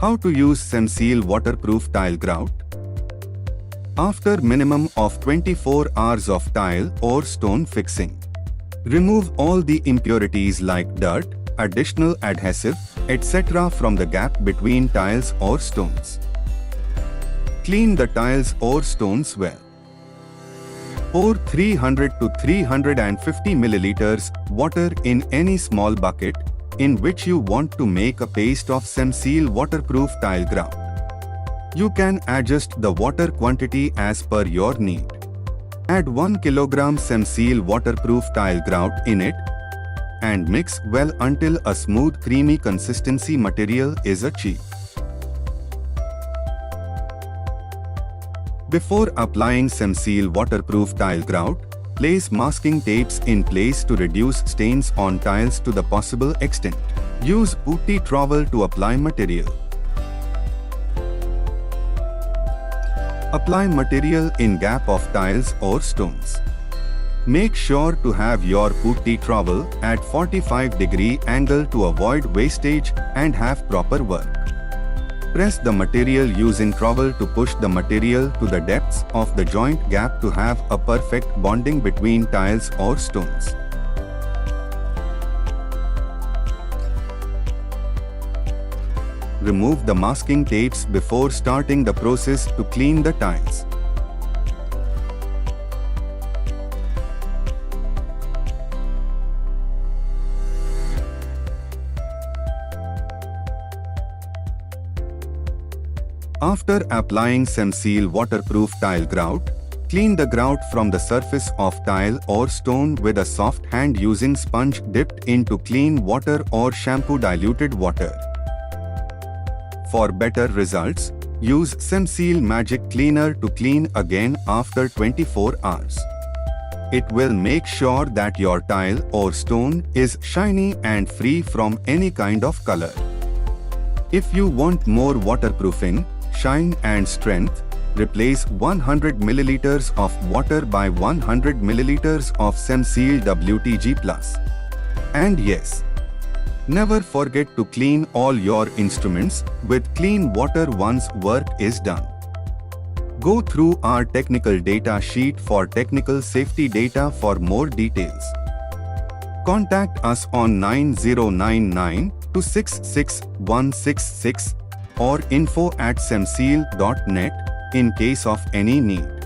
How to use Cemseal waterproof tile grout? After minimum of 24 hours of tile or stone fixing, remove all the impurities like dirt, additional adhesive, etc. from the gap between tiles or stones. Clean the tiles or stones well. Pour 300 to 350 milliliters water in any small bucket in which you want to make a paste of Cemseal waterproof tile grout. You can adjust the water quantity as per your need. Add 1 kg Cemseal waterproof tile grout in it and mix well until a smooth creamy consistency material is achieved. Before applying Cemseal waterproof tile grout, place masking tapes in place to reduce stains on tiles to the possible extent. Use putty trowel to apply material. Apply material in gap of tiles or stones. Make sure to have your putty trowel at 45-degree angle to avoid wastage and have proper work. Press the material using trowel to push the material to the depths of the joint gap to have a perfect bonding between tiles or stones. Remove the masking tapes before starting the process to clean the tiles. After applying Cemseal waterproof tile grout, clean the grout from the surface of tile or stone with a soft hand using sponge dipped into clean water or shampoo diluted water. For better results, use Cemseal Magic Cleaner to clean again after 24 hours. It will make sure that your tile or stone is shiny and free from any kind of color. If you want more waterproofing, shine and strength, replace 100 milliliters of water by 100 milliliters of Cemseal WTG+. And yes, never forget to clean all your instruments with clean water once work is done. Go through our technical data sheet for technical safety data for more details. Contact us on 9099 266 166 or info@cemseal.net in case of any need.